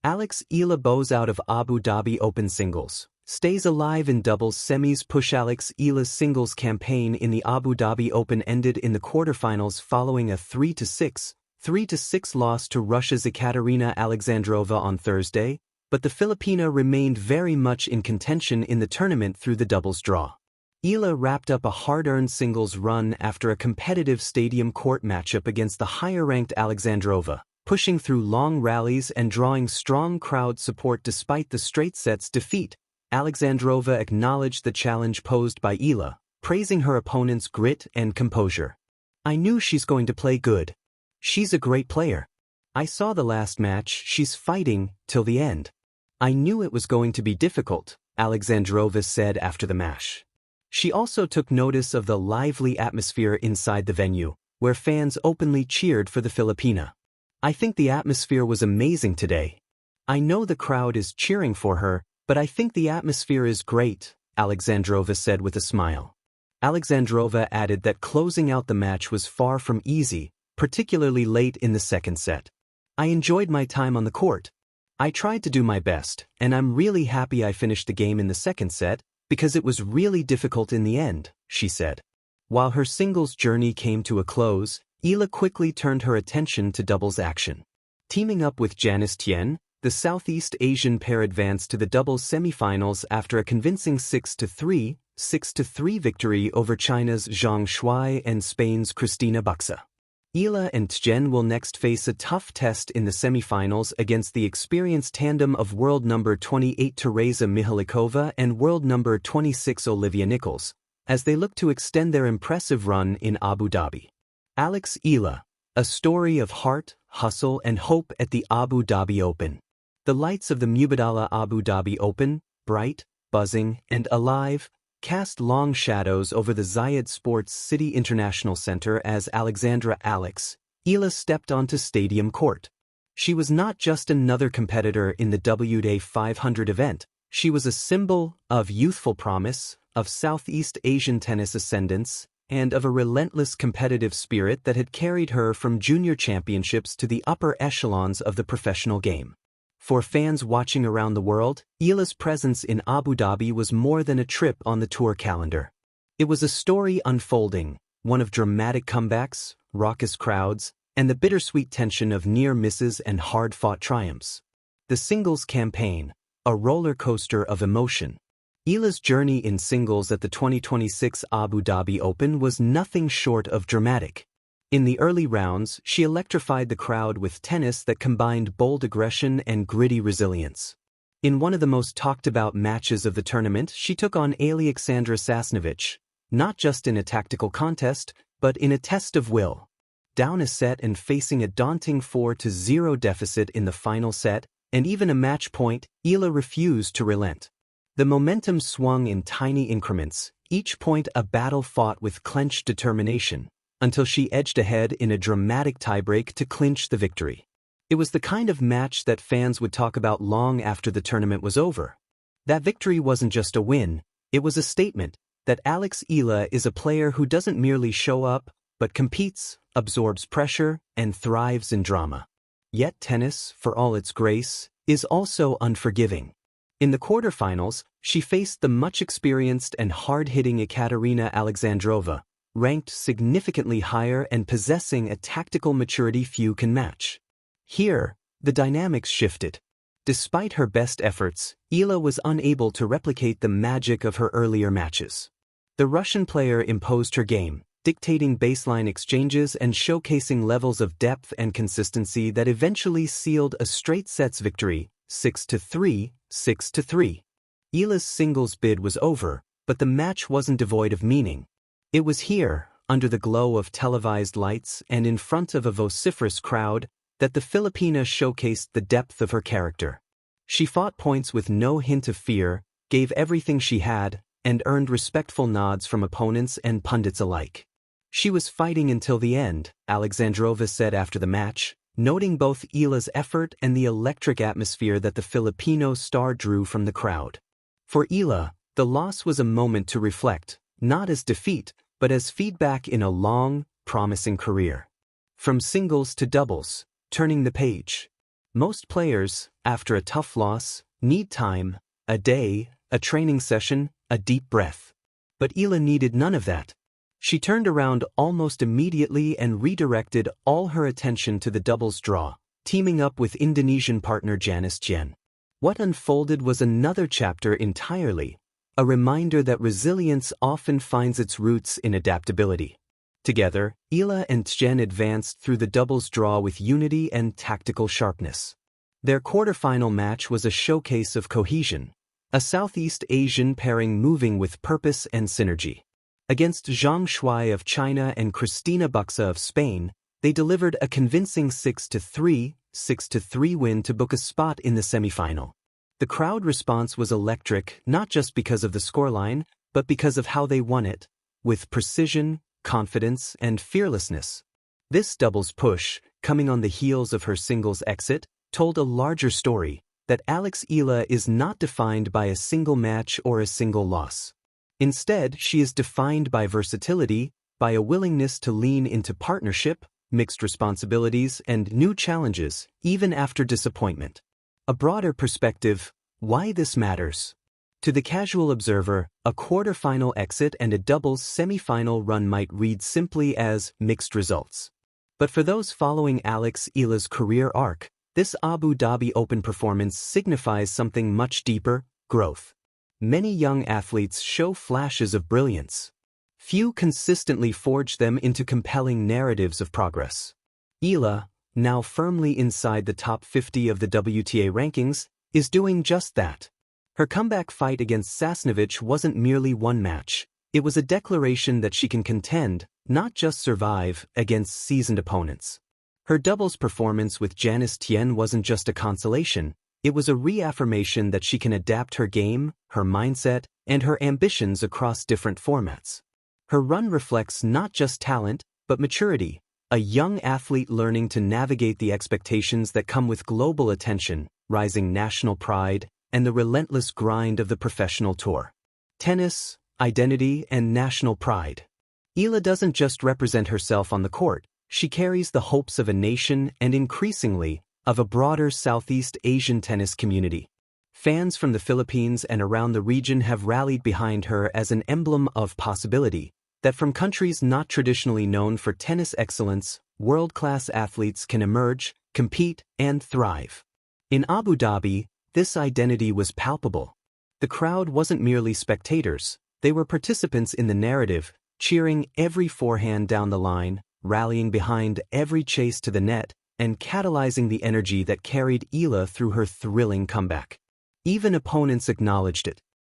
Eala bows out of Abu Dhabi Open singles, stays alive in doubles semis. Eala's singles campaign in the Abu Dhabi Open ended in the quarterfinals following a 3-6 loss to Russia's Ekaterina Alexandrova on Thursday, but the Filipina remained very much in contention in the tournament through the doubles draw. Eala wrapped up a hard-earned singles run after a competitive stadium court matchup against the higher-ranked Alexandrova, pushing through long rallies and drawing strong crowd support despite the straight sets defeat. Alexandrova acknowledged the challenge posed by Eala, praising her opponent's grit and composure. "I knew she's going to play good. She's a great player. I saw the last match, she's fighting till the end. I knew it was going to be difficult," Alexandrova said after the match. She also took notice of the lively atmosphere inside the venue, where fans openly cheered for the Filipina. "I think the atmosphere was amazing today. I know the crowd is cheering for her, but I think the atmosphere is great," Alexandrova said with a smile. Alexandrova added that closing out the match was far from easy, particularly late in the second set. "I enjoyed my time on the court. I tried to do my best, and I'm really happy I finished the game in the second set, because it was really difficult in the end," she said. While her singles journey came to a close, Eala quickly turned her attention to doubles action. Teaming up with Janice Tien, the Southeast Asian pair advanced to the doubles semifinals after a convincing 6-3 victory over China's Zhang Shuai and Spain's Cristina Buxa. Eala and Tien will next face a tough test in the semifinals against the experienced tandem of world number 28 Teresa Mihalikova and world number 26 Olivia Nichols, as they look to extend their impressive run in Abu Dhabi. Eala, a story of heart, hustle, and hope at the Abu Dhabi Open. The lights of the Mubadala Abu Dhabi Open, bright, buzzing, and alive, cast long shadows over the Zayed Sports City International Center as Eala stepped onto stadium court. She was not just another competitor in the WTA 500 event, she was a symbol of youthful promise, of Southeast Asian tennis ascendance, and of a relentless competitive spirit that had carried her from junior championships to the upper echelons of the professional game. For fans watching around the world, Eala's presence in Abu Dhabi was more than a trip on the tour calendar. It was a story unfolding, one of dramatic comebacks, raucous crowds, and the bittersweet tension of near misses and hard-fought triumphs. The singles campaign, a roller coaster of emotion. Eala's journey in singles at the 2026 Abu Dhabi Open was nothing short of dramatic. In the early rounds, she electrified the crowd with tennis that combined bold aggression and gritty resilience. In one of the most talked-about matches of the tournament, she took on Alexandra Sasnovich, not just in a tactical contest, but in a test of will. Down a set and facing a daunting 4-0 deficit in the final set, and even a match point, Eala refused to relent. The momentum swung in tiny increments, each point a battle fought with clenched determination, until she edged ahead in a dramatic tiebreak to clinch the victory. It was the kind of match that fans would talk about long after the tournament was over. That victory wasn't just a win, it was a statement that Eala is a player who doesn't merely show up, but competes, absorbs pressure, and thrives in drama. Yet tennis, for all its grace, is also unforgiving. In the quarterfinals, she faced the much-experienced and hard-hitting Ekaterina Alexandrova, ranked significantly higher and possessing a tactical maturity few can match. Here, the dynamics shifted. Despite her best efforts, Eala was unable to replicate the magic of her earlier matches. The Russian player imposed her game, dictating baseline exchanges and showcasing levels of depth and consistency that eventually sealed a straight sets victory, 6-3, 6-3. Eala's singles bid was over, but the match wasn't devoid of meaning. It was here, under the glow of televised lights and in front of a vociferous crowd, that the Filipina showcased the depth of her character. She fought points with no hint of fear, gave everything she had, and earned respectful nods from opponents and pundits alike. She was fighting until the end, Alexandrova said after the match, noting both Eala's effort and the electric atmosphere that the Filipino star drew from the crowd. For Eala, the loss was a moment to reflect, not as defeat, but as feedback in a long, promising career. From singles to doubles, turning the page. Most players, After a tough loss, need time, a day, a training session, a deep breath. But Eala needed none of that. She turned around almost immediately and redirected all her attention to the doubles draw, teaming up with Indonesian partner Janice Jen. What unfolded was another chapter entirely, a reminder that resilience often finds its roots in adaptability. Together, Eala and Jen advanced through the doubles draw with unity and tactical sharpness. Their quarterfinal match was a showcase of cohesion, a Southeast Asian pairing moving with purpose and synergy. Against Zhang Shuai of China and Cristina Buxa of Spain, they delivered a convincing 6-3, 6-3 win to book a spot in the semifinal. The crowd response was electric, not just because of the scoreline, but because of how they won it, with precision, confidence, and fearlessness. This doubles push, coming on the heels of her singles exit, told a larger story, that Alex Eala is not defined by a single match or a single loss. Instead, she is defined by versatility, by a willingness to lean into partnership, mixed responsibilities, and new challenges, even after disappointment. A broader perspective, why this matters. To the casual observer, a quarterfinal exit and a doubles semifinal run might read simply as mixed results. But for those following Alex Eala's career arc, this Abu Dhabi Open performance signifies something much deeper: growth. Many young athletes show flashes of brilliance. Few consistently forge them into compelling narratives of progress. Eala, now firmly inside the top 50 of the WTA rankings, is doing just that. Her comeback fight against Sasnovich wasn't merely one match. It was a declaration that she can contend, not just survive, against seasoned opponents. Her doubles performance with Janice Tien wasn't just a consolation, it was a reaffirmation that she can adapt her game, her mindset, and her ambitions across different formats. Her run reflects not just talent, but maturity, a young athlete learning to navigate the expectations that come with global attention, rising national pride, and the relentless grind of the professional tour. Tennis, identity, and national pride. Eala doesn't just represent herself on the court, she carries the hopes of a nation and increasingly, of a broader Southeast Asian tennis community. Fans from the Philippines and around the region have rallied behind her as an emblem of possibility, that from countries not traditionally known for tennis excellence, world-class athletes can emerge, compete, and thrive. In Abu Dhabi, this identity was palpable. The crowd wasn't merely spectators, they were participants in the narrative, cheering every forehand down the line, rallying behind every chase to the net, and catalyzing the energy that carried Eala through her thrilling comeback. Even opponents acknowledged it.